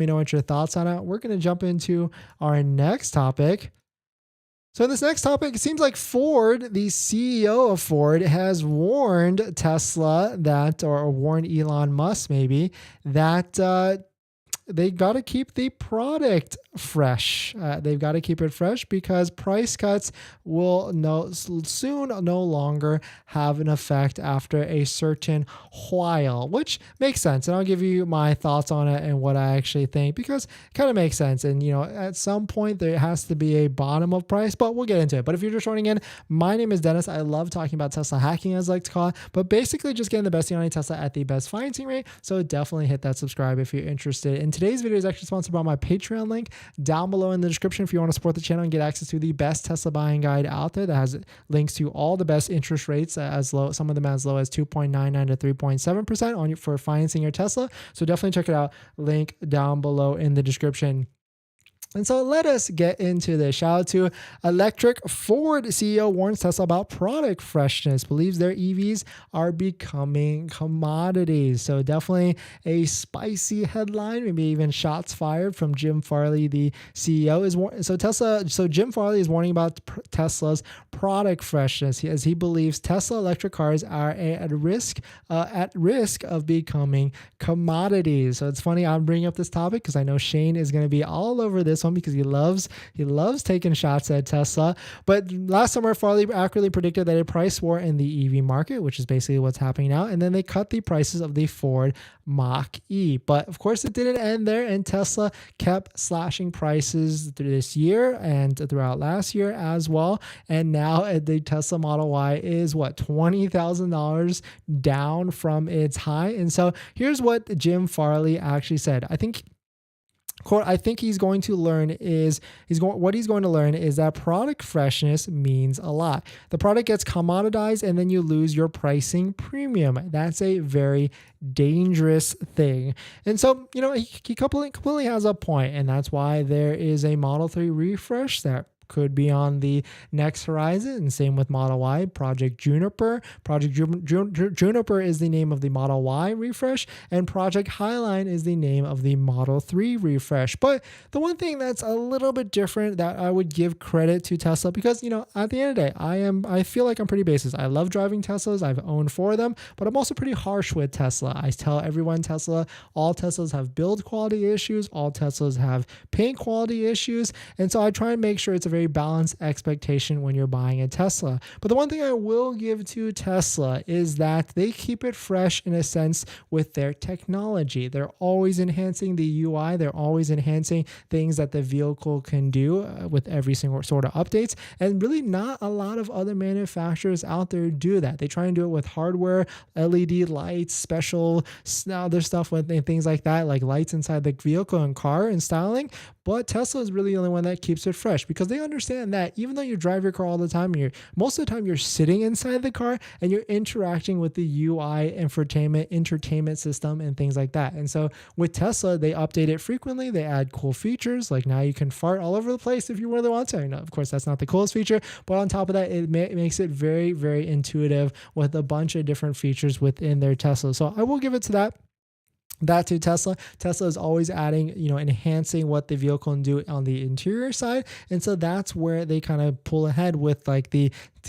me know what your thoughts on it. We're going to jump into our next topic. So in this next topic, it seems like Ford, the CEO of Ford, has warned Tesla that, or warned Elon Musk maybe, that they got to keep the product fresh. They've got to keep it fresh because price cuts will soon no longer have an effect after a certain while, which makes sense. And I'll give you my thoughts on it and what I actually think, because it kind of makes sense. And, at some point there has to be a bottom of price, but we'll get into it. But if you're just joining in, my name is Dennis. I love talking about Tesla hacking, as I like to call it, but basically just getting the best deal on a Tesla at the best financing rate. So definitely hit that subscribe if you're interested. And today's video is actually sponsored by my Patreon link down below in the description if you want to support the channel and get access to the best Tesla buying guide out there that has links to all the best interest rates, some of them as low as 2.99 to 3.7% for financing your Tesla. So definitely check it out. Link down below in the description. And so let us get into this. Shout out to Electric Ford CEO warns Tesla about product freshness, believes their EVs are becoming commodities. So definitely a spicy headline, maybe even shots fired from Jim Farley, the CEO. So Jim Farley is warning about Tesla's product freshness, as he believes Tesla electric cars are at risk of becoming commodities. So it's funny I'm bringing up this topic because I know Shane is going to be all over this one because he loves taking shots at Tesla. But last summer, Farley accurately predicted that a price war in the EV market, which is basically what's happening now, and then they cut the prices of the Ford Mach-E. But of course, it didn't end there, and Tesla kept slashing prices through this year and throughout last year as well. And now the Tesla Model Y is $20,000 down from its high. And so here's what Jim Farley actually said. I think he's going to learn is that product freshness means a lot. The product gets commoditized and then you lose your pricing premium. That's a very dangerous thing. And so, he completely has a point, and that's why there is a Model 3 refresh that could be on the next horizon, and same with Model Y. Project Juniper is the name of the Model Y refresh, and Project Highline is the name of the Model 3 refresh. But the one thing that's a little bit different that I would give credit to Tesla, because at the end of the day, I feel like I'm pretty basic. I love driving Teslas. I've owned 4 of them, but I'm also pretty harsh with Tesla. I tell everyone all Teslas have build quality issues, all Teslas have paint quality issues, and so I try and make sure it's a very balanced expectation when you're buying a Tesla. But the one thing I will give to Tesla is that they keep it fresh in a sense with their technology. They're always enhancing the UI. They're always enhancing things that the vehicle can do with every single sort of updates. And really not a lot of other manufacturers out there do that. They try and do it with hardware, LED lights, special other stuff with things like that, like lights inside the vehicle and car and styling. But Tesla is really the only one that keeps it fresh, because they understand that even though you drive your car all the time, most of the time you're sitting inside the car and you're interacting with the UI, entertainment system, and things like that. And so with Tesla, they update it frequently. They add cool features, like now you can fart all over the place if you really want to. Of course, that's not the coolest feature, but on top of that, it makes it very, very intuitive with a bunch of different features within their Tesla. So I will give it to that. To Tesla. Tesla is always adding, enhancing what the vehicle can do on the interior side. And so that's where they kind of pull ahead with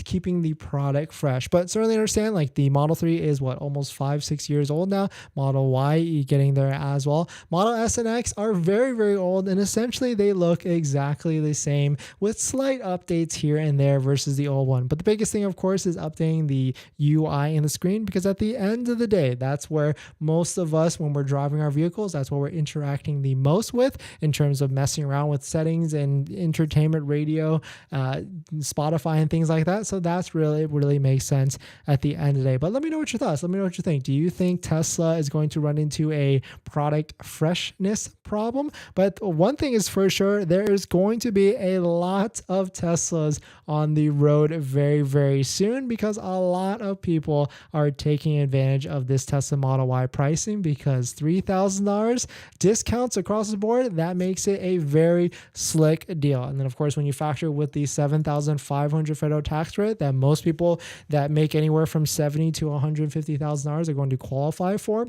keeping the product fresh. But certainly understand, the Model 3 is almost 5-6 years old now. Model Y getting there as well. Model S and X are very, very old, and essentially they look exactly the same with slight updates here and there versus the old one. But the biggest thing, of course, is updating the UI and the screen, because at the end of the day, that's where most of us, when we're driving our vehicles, that's what we're interacting the most with in terms of messing around with settings and entertainment, radio, Spotify, and things like that. So that's really makes sense at the end of the day. But let me know what your thoughts. Let me know what you think. Do you think Tesla is going to run into a product freshness problem? But one thing is for sure, there is going to be a lot of Teslas on the road very, very soon, because a lot of people are taking advantage of this Tesla Model Y pricing, because $3,000 discounts across the board, that makes it a very slick deal. And then of course, when you factor with the $7,500 federal tax rate that most people that make anywhere from $70,000 to $150,000 are going to qualify for,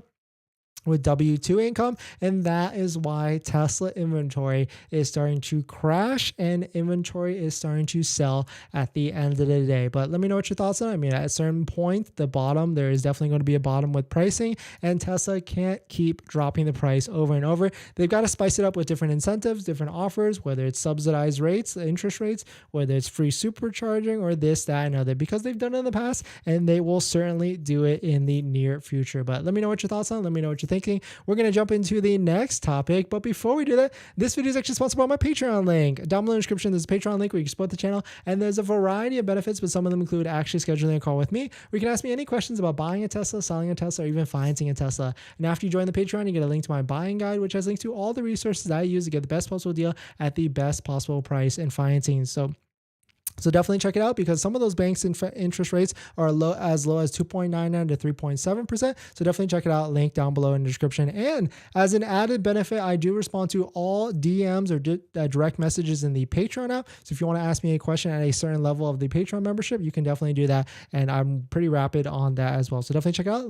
with W2 income, and that is why Tesla inventory is starting to crash and inventory is starting to sell at the end of the day. But let me know what your thoughts on it. I mean, at a certain point, the bottom, there is definitely going to be a bottom with pricing, and Tesla can't keep dropping the price over and over. They've got to spice it up with different incentives, different offers, whether it's subsidized rates, interest rates, whether it's free supercharging or this, that, and other, because they've done it in the past and they will certainly do it in the near future. But let me know what your thoughts on it. Let me know what you think. We're going to jump into the next topic, but before we do that, this video is actually sponsored by my Patreon link. Down below in the description, there's a Patreon link where you can support the channel, and there's a variety of benefits, but some of them include actually scheduling a call with me, where you can ask me any questions about buying a Tesla, selling a Tesla, or even financing a Tesla. And after you join the Patreon, you get a link to my buying guide, which has links to all the resources I use to get the best possible deal at the best possible price and financing. So definitely check it out, because some of those banks' interest rates are as low as 2.99 to 3.7%. So definitely check it out. Link down below in the description. And as an added benefit, I do respond to all DMs or direct messages in the Patreon app. So if you want to ask me a question at a certain level of the Patreon membership, you can definitely do that. And I'm pretty rapid on that as well. So definitely check it out.